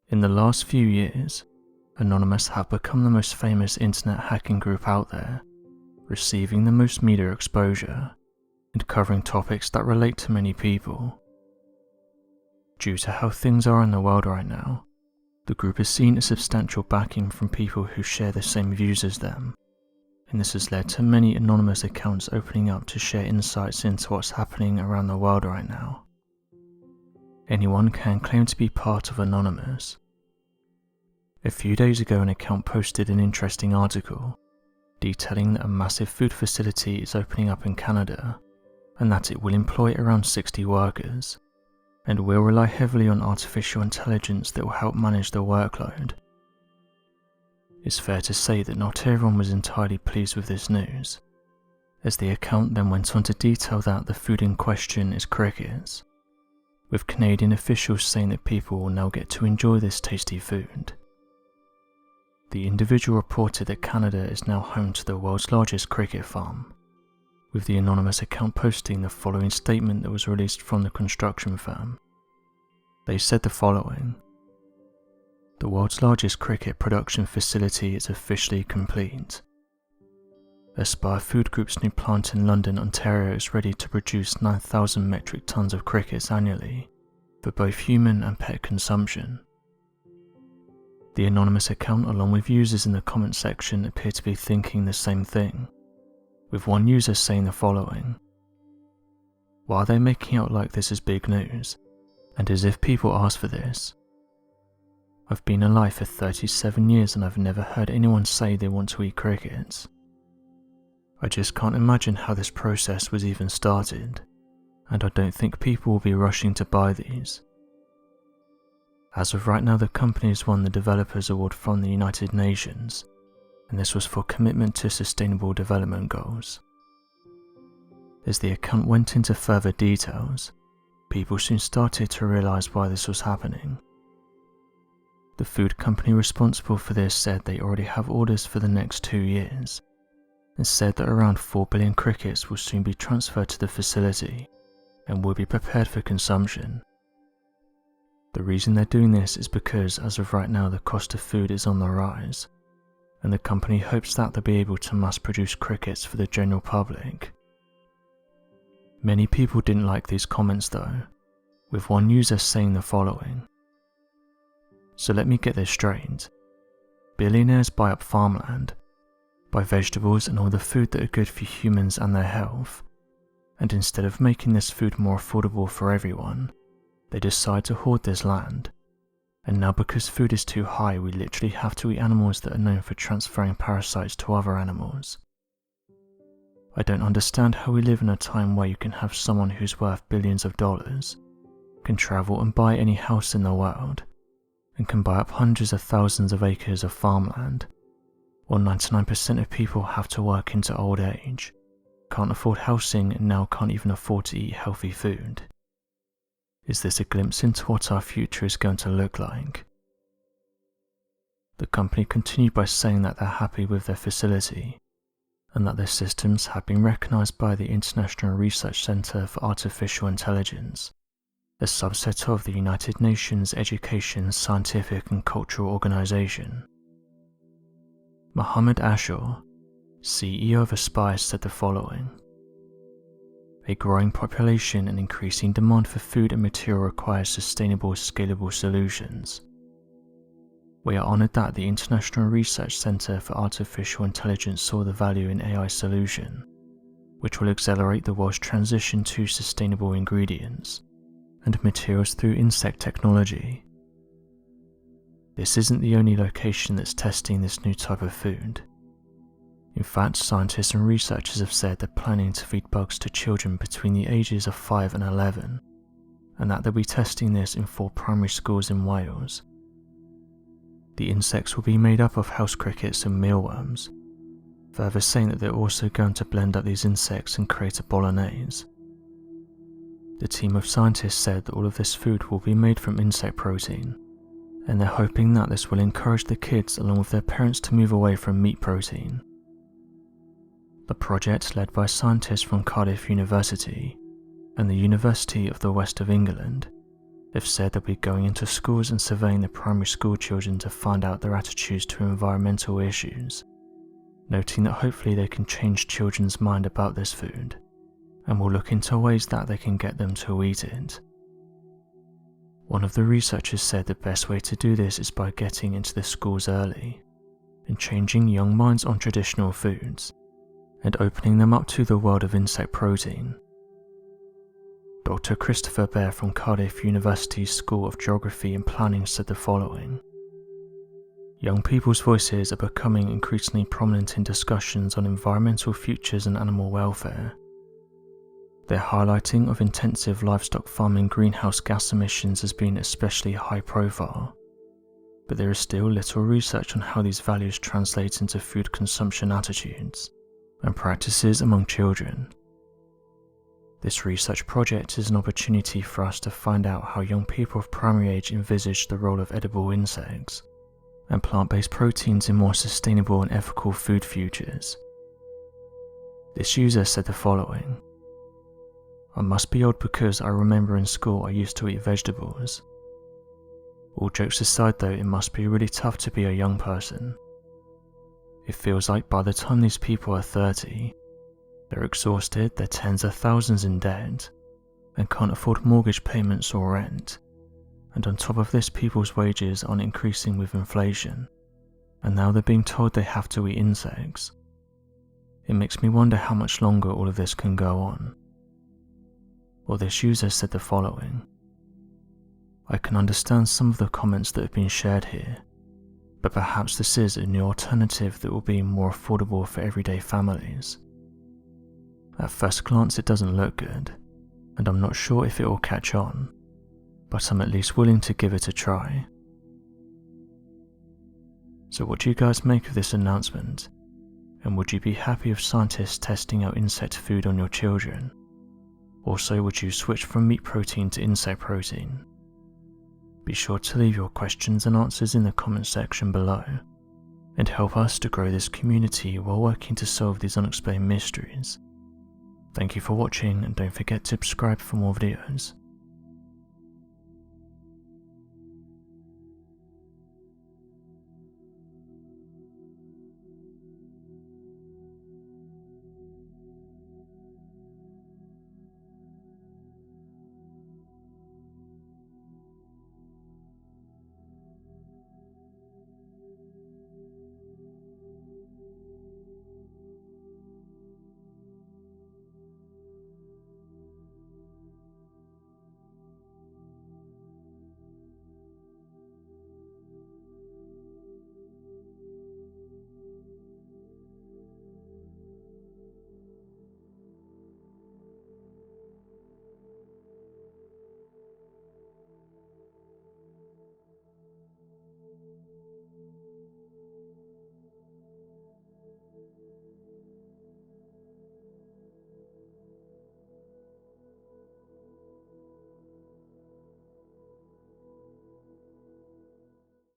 In the last few years, Anonymous have become the most famous internet hacking group out there, receiving the most media exposure and covering topics that relate to many people. Due to how things are in the world right now, the group has seen a substantial backing from people who share the same views as them, and this has led to many anonymous accounts opening up to share insights into what's happening around the world right now. Anyone can claim to be part of Anonymous. A few days ago, an account posted an interesting article detailing that a massive food facility is opening up in Canada and that it will employ around 60 workers and will rely heavily on artificial intelligence that will help manage the workload. It's fair to say that not everyone was entirely pleased with this news, as the account then went on to detail that the food in question is crickets, with Canadian officials saying that people will now get to enjoy this tasty food. The individual reported that Canada is now home to the world's largest cricket farm, with the anonymous account posting the following statement that was released from the construction firm. They said the following: "The world's largest cricket production facility is officially complete. Aspire Food Group's new plant in London, Ontario is ready to produce 9,000 metric tons of crickets annually for both human and pet consumption." The anonymous account, along with users in the comment section, appear to be thinking the same thing, with one user saying the following: "Why are they making out like this is big news, and as if people asked for this? I've been alive for 37 years and I've never heard anyone say they want to eat crickets. I just can't imagine how this process was even started, and I don't think people will be rushing to buy these." As of right now, the company has won the Developers Award from the United Nations, and this was for commitment to sustainable development goals. As the account went into further details, people soon started to realize why this was happening. The food company responsible for this said they already have orders for the next 2 years, and said that around 4 billion crickets will soon be transferred to the facility and will be prepared for consumption. The reason they're doing this is because as of right now the cost of food is on the rise, and the company hopes that they'll be able to mass produce crickets for the general public. Many people didn't like these comments though, with one user saying the following: "So let me get this straight. Billionaires buy up farmland, buy vegetables and all the food that are good for humans and their health, and instead of making this food more affordable for everyone, they decide to hoard this land, and now because food is too high we literally have to eat animals that are known for transferring parasites to other animals. I don't understand how we live in a time where you can have someone who's worth billions of dollars, can travel and buy any house in the world, and can buy up hundreds of thousands of acres of farmland, while 99% of people have to work into old age, can't afford housing and now can't even afford to eat healthy food. Is this a glimpse into what our future is going to look like?" The company continued by saying that they're happy with their facility, and that their systems have been recognized by the International Research Center for Artificial Intelligence, a subset of the United Nations Education, Scientific and Cultural Organization. Mohammed Ashur, CEO of Aspire, said the following: "A growing population and increasing demand for food and material requires sustainable, scalable solutions. We are honored that the International Research Center for Artificial Intelligence saw the value in AI solution, which will accelerate the world's transition to sustainable ingredients and materials through insect technology. This isn't the only location that's testing this new type of food. In fact, scientists and researchers have said they're planning to feed bugs to children between the ages of 5 and 11, and that they'll be testing this in 4 primary schools in Wales. The insects will be made up of house crickets and mealworms, further saying that they're also going to blend up these insects and create a bolognese. The team of scientists said that all of this food will be made from insect protein, and they're hoping that this will encourage the kids along with their parents to move away from meat protein. The project, led by scientists from Cardiff University and the University of the West of England, They've said they'll be going into schools and surveying the primary school children to find out their attitudes to environmental issues, noting that hopefully they can change children's mind about this food, and will look into ways that they can get them to eat it. One of the researchers said the best way to do this is by getting into the schools early, and changing young minds on traditional foods, and opening them up to the world of insect protein. Dr. Christopher Bear from Cardiff University's School of Geography and Planning said the following: "Young people's voices are becoming increasingly prominent in discussions on environmental futures and animal welfare. Their highlighting of intensive livestock farming greenhouse gas emissions has been especially high profile, but there is still little research on how these values translate into food consumption attitudes and practices among children. This research project is an opportunity for us to find out how young people of primary age envisage the role of edible insects and plant-based proteins in more sustainable and ethical food futures." This user said the following: "I must be old because I remember in school I used to eat vegetables. All jokes aside though, it must be really tough to be a young person. It feels like by the time these people are 30, they're exhausted, they're tens of thousands in debt, and can't afford mortgage payments or rent. And on top of this, people's wages aren't increasing with inflation, and now they're being told they have to eat insects. It makes me wonder how much longer all of this can go on." Or this user said the following: "I can understand some of the comments that have been shared here, but perhaps this is a new alternative that will be more affordable for everyday families. At first glance it doesn't look good, and I'm not sure if it will catch on, but I'm at least willing to give it a try." So what do you guys make of this announcement? And would you be happy with scientists testing out insect food on your children? Also, would you switch from meat protein to insect protein? Be sure to leave your questions and answers in the comment section below, and help us to grow this community while working to solve these unexplained mysteries. Thank you for watching, and don't forget to subscribe for more videos.